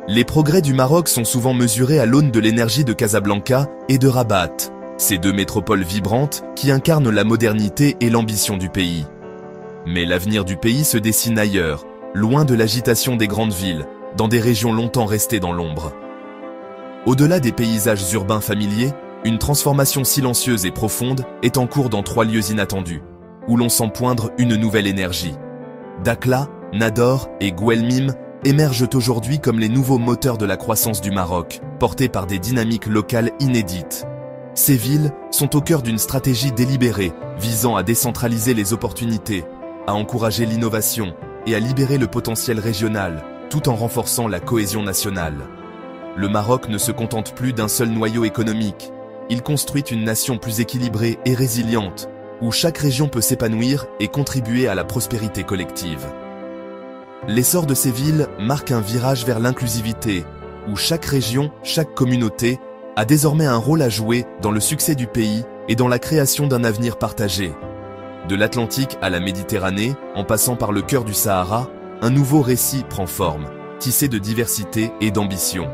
Les progrès du Maroc sont souvent mesurés à l'aune de l'énergie de Casablanca et de Rabat, ces deux métropoles vibrantes qui incarnent la modernité et l'ambition du pays. Mais l'avenir du pays se dessine ailleurs, loin de l'agitation des grandes villes, dans des régions longtemps restées dans l'ombre. Au-delà des paysages urbains familiers, une transformation silencieuse et profonde est en cours dans 3 lieux inattendus, où l'on sent poindre une nouvelle énergie. Dakhla, Nador et Guelmim émergent aujourd'hui comme les nouveaux moteurs de la croissance du Maroc, portés par des dynamiques locales inédites. Ces villes sont au cœur d'une stratégie délibérée, visant à décentraliser les opportunités, à encourager l'innovation et à libérer le potentiel régional, tout en renforçant la cohésion nationale. Le Maroc ne se contente plus d'un seul noyau économique. Il construit une nation plus équilibrée et résiliente, où chaque région peut s'épanouir et contribuer à la prospérité collective. L'essor de ces villes marque un virage vers l'inclusivité, où chaque région, chaque communauté, a désormais un rôle à jouer dans le succès du pays et dans la création d'un avenir partagé. De l'Atlantique à la Méditerranée, en passant par le cœur du Sahara, un nouveau récit prend forme, tissé de diversité et d'ambition.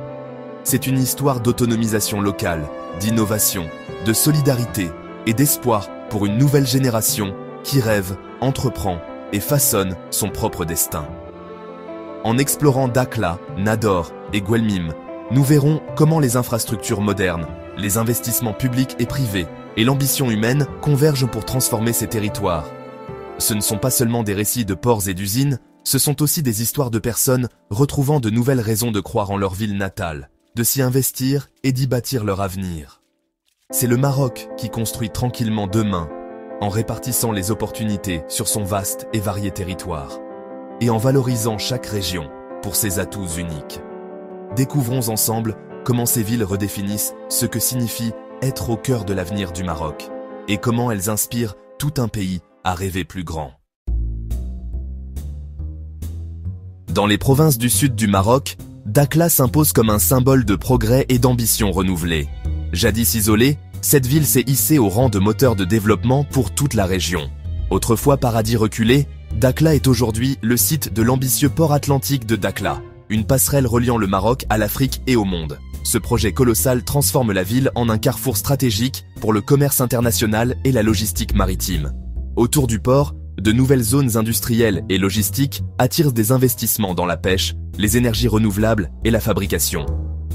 C'est une histoire d'autonomisation locale, d'innovation, de solidarité et d'espoir pour une nouvelle génération qui rêve, entreprend et façonne son propre destin. En explorant Dakhla, Nador et Guelmim, nous verrons comment les infrastructures modernes, les investissements publics et privés et l'ambition humaine convergent pour transformer ces territoires. Ce ne sont pas seulement des récits de ports et d'usines, ce sont aussi des histoires de personnes retrouvant de nouvelles raisons de croire en leur ville natale, de s'y investir et d'y bâtir leur avenir. C'est le Maroc qui construit tranquillement demain, en répartissant les opportunités sur son vaste et varié territoire, et en valorisant chaque région pour ses atouts uniques. Découvrons ensemble comment ces villes redéfinissent ce que signifie être au cœur de l'avenir du Maroc, et comment elles inspirent tout un pays à rêver plus grand. Dans les provinces du sud du Maroc, Dakhla s'impose comme un symbole de progrès et d'ambition renouvelée. Jadis isolée, cette ville s'est hissée au rang de moteur de développement pour toute la région. Autrefois paradis reculé, Dakhla est aujourd'hui le site de l'ambitieux port atlantique de Dakhla, une passerelle reliant le Maroc à l'Afrique et au monde. Ce projet colossal transforme la ville en un carrefour stratégique pour le commerce international et la logistique maritime. Autour du port, de nouvelles zones industrielles et logistiques attirent des investissements dans la pêche, les énergies renouvelables et la fabrication.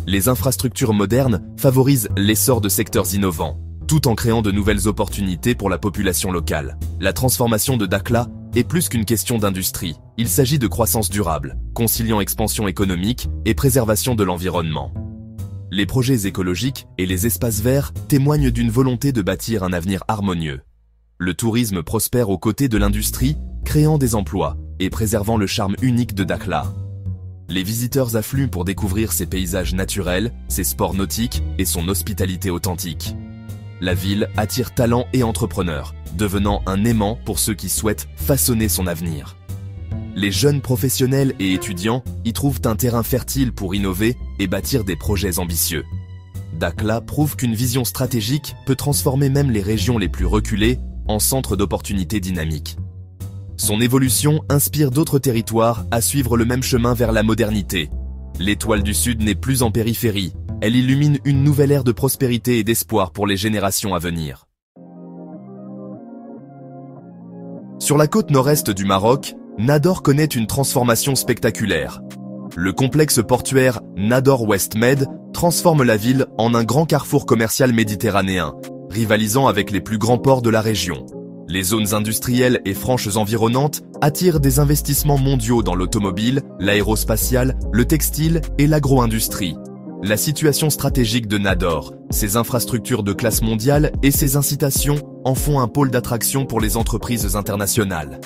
Les infrastructures modernes favorisent l'essor de secteurs innovants, tout en créant de nouvelles opportunités pour la population locale. La transformation de Dakhla est plus qu'une question d'industrie. Il s'agit de croissance durable, conciliant expansion économique et préservation de l'environnement. Les projets écologiques et les espaces verts témoignent d'une volonté de bâtir un avenir harmonieux. Le tourisme prospère aux côtés de l'industrie, créant des emplois et préservant le charme unique de Dakhla. Les visiteurs affluent pour découvrir ses paysages naturels, ses sports nautiques et son hospitalité authentique. La ville attire talents et entrepreneurs, devenant un aimant pour ceux qui souhaitent façonner son avenir. Les jeunes professionnels et étudiants y trouvent un terrain fertile pour innover et bâtir des projets ambitieux. Dakhla prouve qu'une vision stratégique peut transformer même les régions les plus reculées en centres d'opportunités dynamiques. Son évolution inspire d'autres territoires à suivre le même chemin vers la modernité. L'étoile du Sud n'est plus en périphérie, elle illumine une nouvelle ère de prospérité et d'espoir pour les générations à venir. Sur la côte nord-est du Maroc, Nador connaît une transformation spectaculaire. Le complexe portuaire Nador West Med transforme la ville en un grand carrefour commercial méditerranéen, rivalisant avec les plus grands ports de la région. Les zones industrielles et franches environnantes attirent des investissements mondiaux dans l'automobile, l'aérospatiale, le textile et l'agro-industrie. La situation stratégique de Nador, ses infrastructures de classe mondiale et ses incitations en font un pôle d'attraction pour les entreprises internationales.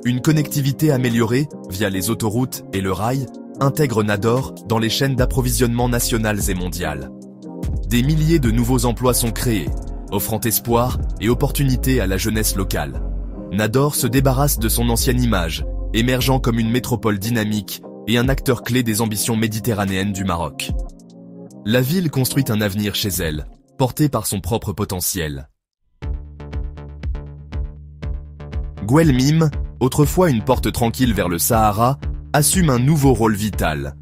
Une connectivité améliorée, via les autoroutes et le rail, intègre Nador dans les chaînes d'approvisionnement nationales et mondiales. Des milliers de nouveaux emplois sont créés, offrant espoir et opportunités à la jeunesse locale. Nador se débarrasse de son ancienne image, émergeant comme une métropole dynamique et un acteur clé des ambitions méditerranéennes du Maroc. La ville construit un avenir chez elle, porté par son propre potentiel. Guelmim, autrefois une porte tranquille vers le Sahara, assume un nouveau rôle vital.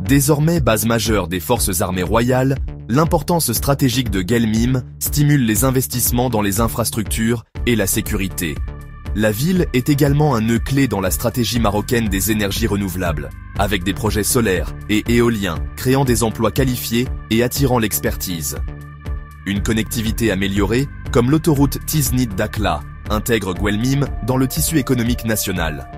Désormais base majeure des forces armées royales, l'importance stratégique de Guelmim stimule les investissements dans les infrastructures et la sécurité. La ville est également un nœud clé dans la stratégie marocaine des énergies renouvelables, avec des projets solaires et éoliens créant des emplois qualifiés et attirant l'expertise. Une connectivité améliorée, comme l'autoroute Tiznit-Dakhla, intègre Guelmim dans le tissu économique national.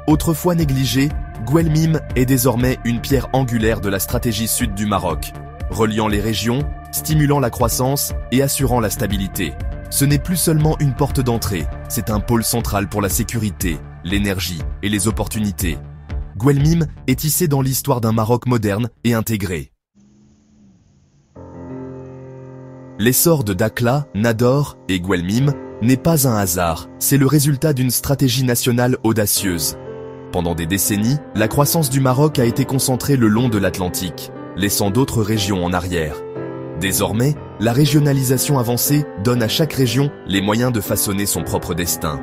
Autrefois négligée, Guelmim est désormais une pierre angulaire de la stratégie sud du Maroc, reliant les régions, stimulant la croissance et assurant la stabilité. Ce n'est plus seulement une porte d'entrée, c'est un pôle central pour la sécurité, l'énergie et les opportunités. Guelmim est tissé dans l'histoire d'un Maroc moderne et intégré. L'essor de Dakhla, Nador et Guelmim n'est pas un hasard, c'est le résultat d'une stratégie nationale audacieuse. Pendant des décennies, la croissance du Maroc a été concentrée le long de l'Atlantique, laissant d'autres régions en arrière. Désormais, la régionalisation avancée donne à chaque région les moyens de façonner son propre destin.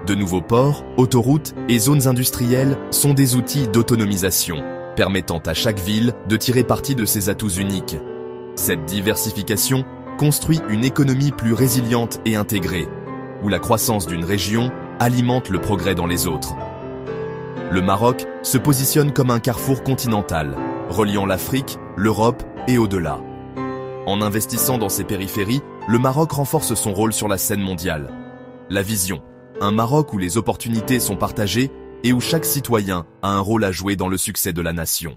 De nouveaux ports, autoroutes et zones industrielles sont des outils d'autonomisation, permettant à chaque ville de tirer parti de ses atouts uniques. Cette diversification construit une économie plus résiliente et intégrée, où la croissance d'une région alimente le progrès dans les autres. Le Maroc se positionne comme un carrefour continental, reliant l'Afrique, l'Europe et au-delà. En investissant dans ses périphéries, le Maroc renforce son rôle sur la scène mondiale. La vision, un Maroc où les opportunités sont partagées et où chaque citoyen a un rôle à jouer dans le succès de la nation.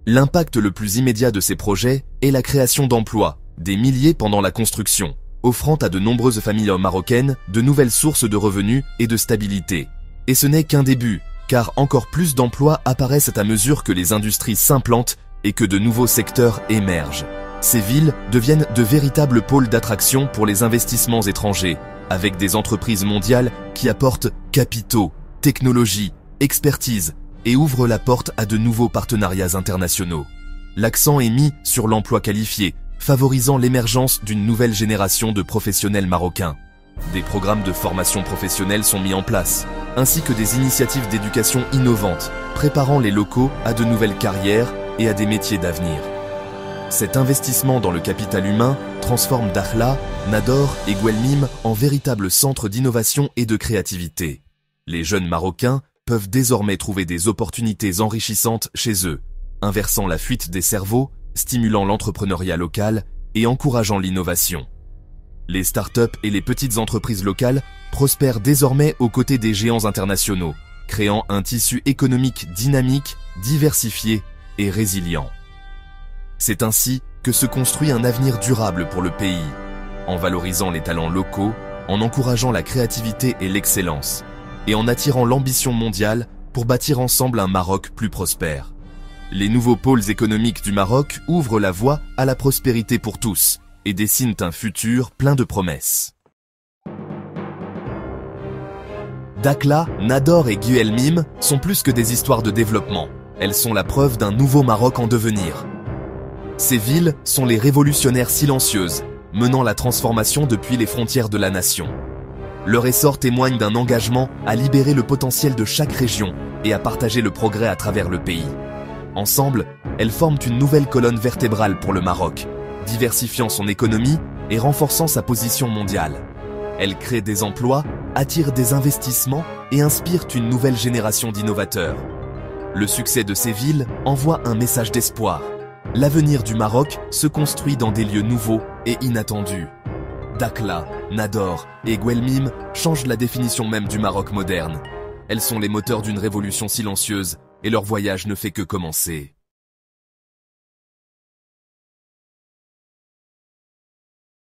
L'impact le plus immédiat de ces projets est la création d'emplois, des milliers pendant la construction, offrant à de nombreuses familles marocaines de nouvelles sources de revenus et de stabilité. Et ce n'est qu'un début, car encore plus d'emplois apparaissent à mesure que les industries s'implantent et que de nouveaux secteurs émergent. Ces villes deviennent de véritables pôles d'attraction pour les investissements étrangers, avec des entreprises mondiales qui apportent capitaux, technologies, expertise et ouvrent la porte à de nouveaux partenariats internationaux. L'accent est mis sur l'emploi qualifié, favorisant l'émergence d'une nouvelle génération de professionnels marocains. Des programmes de formation professionnelle sont mis en place, ainsi que des initiatives d'éducation innovantes, préparant les locaux à de nouvelles carrières et à des métiers d'avenir. Cet investissement dans le capital humain transforme Dakhla, Nador et Guelmim en véritables centres d'innovation et de créativité. Les jeunes Marocains peuvent désormais trouver des opportunités enrichissantes chez eux, inversant la fuite des cerveaux, stimulant l'entrepreneuriat local et encourageant l'innovation. Les startups et les petites entreprises locales prospèrent désormais aux côtés des géants internationaux, créant un tissu économique dynamique, diversifié et résilient. C'est ainsi que se construit un avenir durable pour le pays, en valorisant les talents locaux, en encourageant la créativité et l'excellence, et en attirant l'ambition mondiale pour bâtir ensemble un Maroc plus prospère. Les nouveaux pôles économiques du Maroc ouvrent la voie à la prospérité pour tous et dessinent un futur plein de promesses. Dakhla, Nador et Guelmim sont plus que des histoires de développement. Elles sont la preuve d'un nouveau Maroc en devenir. Ces villes sont les révolutionnaires silencieuses, menant la transformation depuis les frontières de la nation. Leur essor témoigne d'un engagement à libérer le potentiel de chaque région et à partager le progrès à travers le pays. Ensemble, elles forment une nouvelle colonne vertébrale pour le Maroc, diversifiant son économie et renforçant sa position mondiale. Elles créent des emplois, attirent des investissements et inspirent une nouvelle génération d'innovateurs. Le succès de ces villes envoie un message d'espoir. L'avenir du Maroc se construit dans des lieux nouveaux et inattendus. Dakhla, Nador et Guelmim changent la définition même du Maroc moderne. Elles sont les moteurs d'une révolution silencieuse et leur voyage ne fait que commencer.